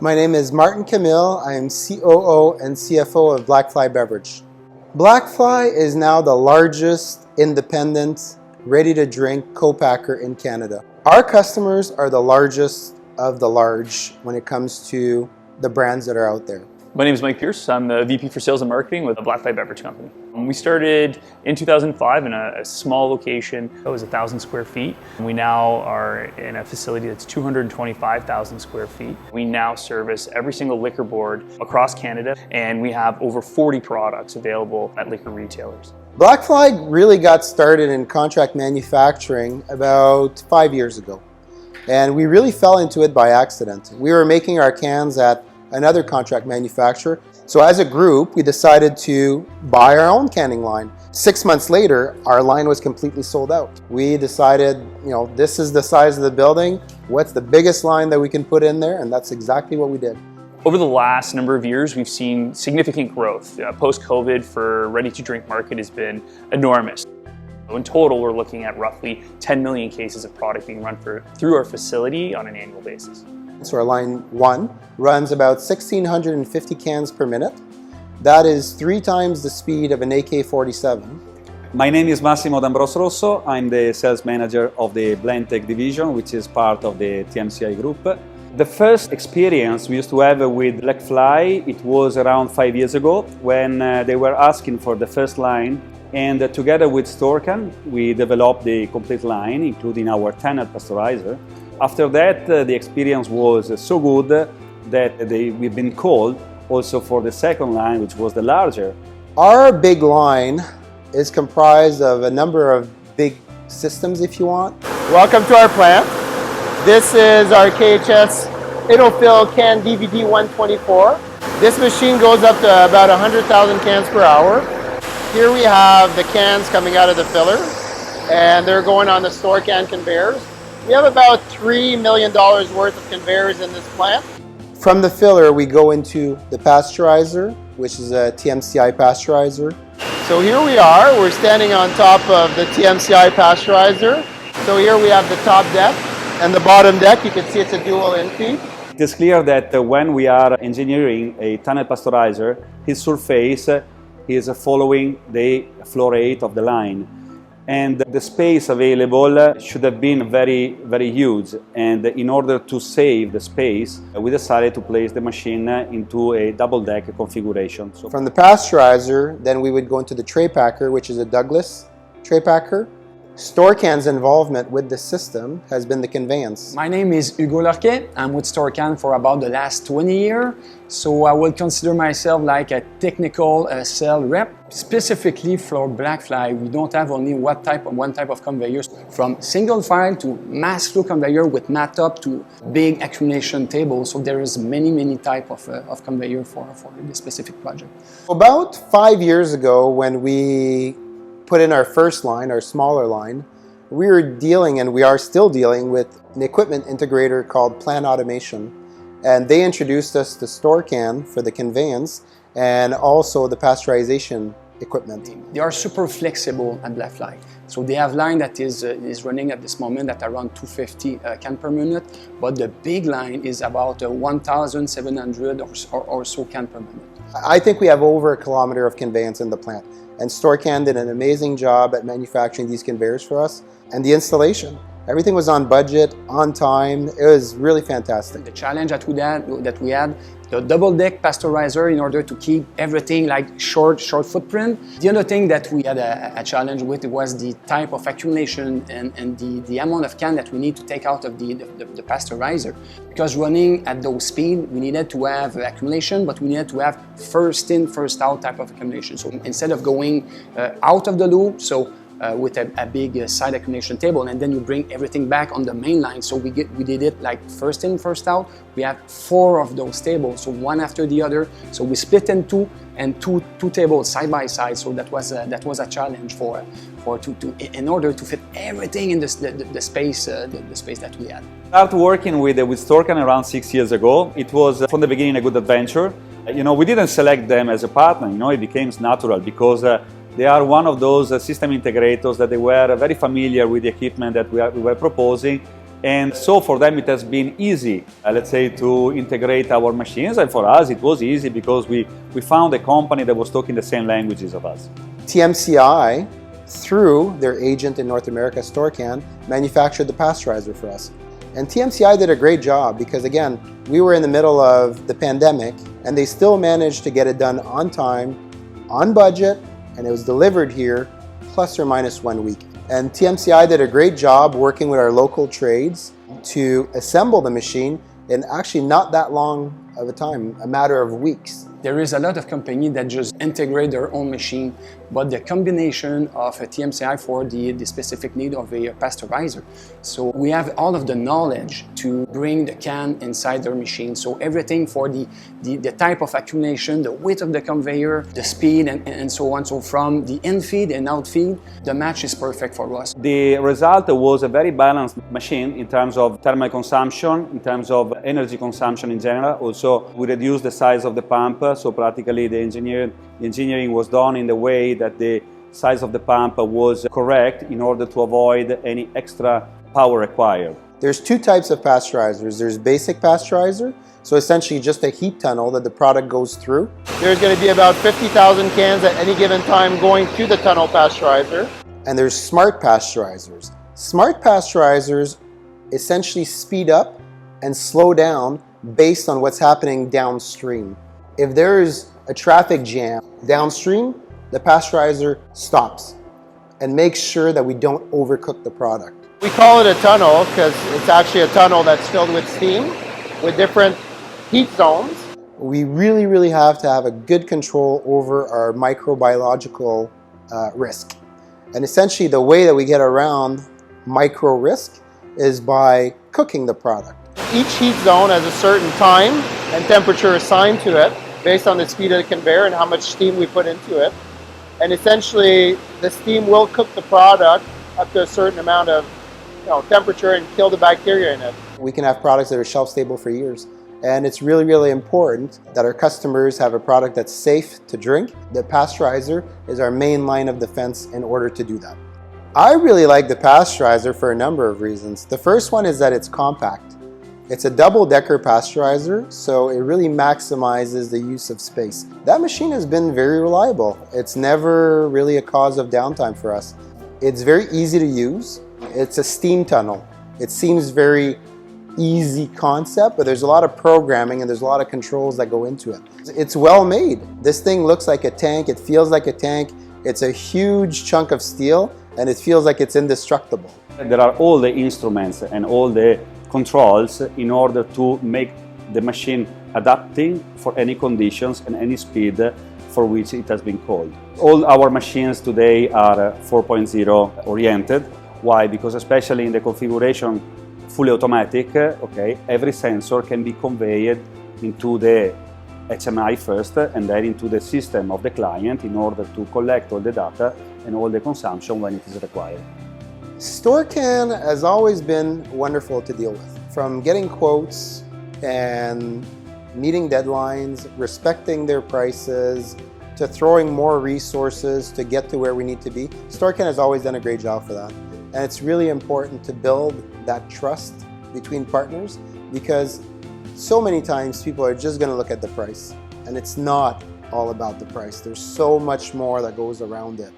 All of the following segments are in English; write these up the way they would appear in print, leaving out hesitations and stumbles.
My name is Martin Camille. I am COO and CFO of Blackfly Beverage. Blackfly is now the largest independent, ready-to-drink co-packer in Canada. Our customers are the largest of the large when it comes to the brands that are out there. My name is Mike Pierce. I'm the VP for Sales and Marketing with the Blackfly Beverage Company. We started in 2005 in a small location. It was 1,000 square feet. We now are in a facility that's 225,000 square feet. We now service every single liquor board across Canada, and we have over 40 products available at liquor retailers. Blackfly really got started in contract manufacturing about 5 years ago. And we really fell into it by accident. We were making our cans at another contract manufacturer. So as a group, we decided to buy our own canning line. 6 months later, our line was completely sold out. We decided, this is the size of the building. What's the biggest line that we can put in there? And that's exactly what we did. Over the last number of years, we've seen significant growth. Post-COVID for ready-to-drink market has been enormous. In total, we're looking at roughly 10 million cases of product being run through our facility on an annual basis. So our line 1 runs about 1,650 cans per minute. That is 3 times the speed of an AK-47. My name is Massimo D'Ambroso Rosso. I'm the sales manager of the Blendtec division, which is part of the TMCI group. The first experience we used to have with Blackfly, it was around 5 years ago when they were asking for the first line. And together with Storcan, we developed the complete line, including our tunnel pasteurizer. After that, the experience was so good that we've been called also for the second line, which was the larger. Our big line is comprised of a number of big systems, if you want. Welcome to our plant. This is our KHS It'll-Fill Can DVD 124. This machine goes up to about 100,000 cans per hour. Here we have the cans coming out of the filler, and they're going on the Storcan conveyors. We have about $3 million worth of conveyors in this plant. From the filler, we go into the pasteurizer, which is a TMCI pasteurizer. So here we are, we're standing on top of the TMCI pasteurizer. So here we have the top deck and the bottom deck. You can see it's a dual in-feed. It is clear that when we are engineering a tunnel pasteurizer, his surface is following the flow rate of the line. And the space available should have been very, very huge. And in order to save the space, we decided to place the machine into a double-deck configuration. So from the pasteurizer, then we would go into the tray packer, which is a Douglas tray packer. Storcan's involvement with the system has been the conveyance. My name is Hugo Lorquet. I'm with Storcan for about the last 20 years. So I will consider myself like a technical sales rep. Specifically for Blackfly, we don't have only one type of conveyors. From single file to mass flow conveyor with mat top to big accumulation table. So there is many type of conveyor for this specific project. About 5 years ago, when we put in our first line, our smaller line, we were dealing, and we are still dealing, with an equipment integrator called Plant Automation. And they introduced us to Storcan for the conveyance and also the pasteurization equipment. They are super flexible at Blackfly. So they have line that is running at this moment at around 250 can per minute, but the big line is about 1,700 or so can per minute. I think we have over a kilometer of conveyance in the plant. And Storcan did an amazing job at manufacturing these conveyors for us. And the installation, everything was on budget, on time. It was really fantastic. The challenge that we had, the double-deck pasteurizer in order to keep everything like short footprint. The other thing that we had a challenge with was the type of accumulation and the amount of can that we need to take out of the pasteurizer. Because running at those speed, we needed to have accumulation, but we needed to have first in, first out type of accumulation. So instead of going out of the loop, with a big side accumulation table, and then you bring everything back on the main line. So we did it like first in, first out. We have 4 of those tables, so one after the other. So we split in two, and two tables side by side. So that was a challenge in order to fit everything in the space that we had. I started working with Storcan around 6 years ago. It was from the beginning a good adventure. We didn't select them as a partner. It became natural because they are one of those system integrators that they were very familiar with the equipment that we were proposing, And so for them it has been easy, let's say, to integrate our machines, and for us it was easy because we found a company that was talking the same languages of us. TMCI, through their agent in North America, Storcan, manufactured the pasteurizer for us. And TMCI did a great job because, again, we were in the middle of the pandemic and they still managed to get it done on time, on budget, and it was delivered here plus or minus 1 week. And TMCI did a great job working with our local trades to assemble the machine in actually not that long of a time, a matter of weeks. There is a lot of companies that just integrate their own machine, but the combination of a TMCI for the specific need of a pasteurizer. So we have all of the knowledge to bring the can inside their machine. So everything for the type of accumulation, the width of the conveyor, the speed, and so on. So from the in-feed and out-feed, the match is perfect for us. The result was a very balanced machine in terms of thermal consumption, in terms of energy consumption in general. Also, we reduced the size of the pump, so practically the engineering was done in the way that the size of the pump was correct in order to avoid any extra power required. There's two types of pasteurizers. There's basic pasteurizer, so essentially just a heat tunnel that the product goes through. There's going to be about 50,000 cans at any given time going through the tunnel pasteurizer. And there's smart pasteurizers. Smart pasteurizers essentially speed up and slow down based on what's happening downstream. If there's a traffic jam downstream, the pasteurizer stops and makes sure that we don't overcook the product. We call it a tunnel because it's actually a tunnel that's filled with steam with different heat zones. We really have to have a good control over our microbiological risk. And essentially the way that we get around micro risk is by cooking the product. Each heat zone has a certain time and temperature assigned to it based on the speed of the conveyor and how much steam we put into it. And essentially, the steam will cook the product up to a certain amount of temperature and kill the bacteria in it. We can have products that are shelf stable for years. And it's really important that our customers have a product that's safe to drink. The pasteurizer is our main line of defense in order to do that. I really like the pasteurizer for a number of reasons. The first one is that it's compact. It's a double-decker pasteurizer, so it really maximizes the use of space. That machine has been very reliable. It's never really a cause of downtime for us. It's very easy to use. It's a steam tunnel. It seems very easy concept, but there's a lot of programming and there's a lot of controls that go into it. It's well made. This thing looks like a tank. It feels like a tank. It's a huge chunk of steel and it feels like it's indestructible. There are all the instruments and all the controls in order to make the machine adapting for any conditions and any speed for which it has been called. All our machines today are 4.0 oriented. Why? Because especially in the configuration fully automatic, every sensor can be conveyed into the HMI first and then into the system of the client in order to collect all the data and all the consumption when it is required. Storcan has always been wonderful to deal with. From getting quotes and meeting deadlines, respecting their prices, to throwing more resources to get to where we need to be, Storcan has always done a great job for that. And it's really important to build that trust between partners because so many times people are just going to look at the price and it's not all about the price. There's so much more that goes around it.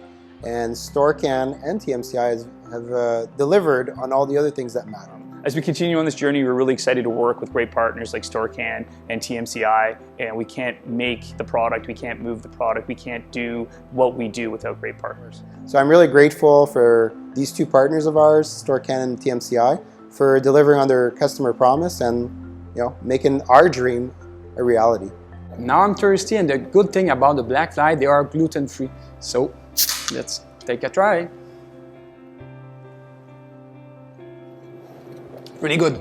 And Storcan and TMCI have delivered on all the other things that matter. As we continue on this journey, we're really excited to work with great partners like Storcan and TMCI, and we can't make the product, we can't move the product, we can't do what we do without great partners. So I'm really grateful for these two partners of ours, Storcan and TMCI, for delivering on their customer promise and making our dream a reality. Now I'm thirsty, and the good thing about the Black Fly, they are gluten-free. So let's take a try. Pretty good.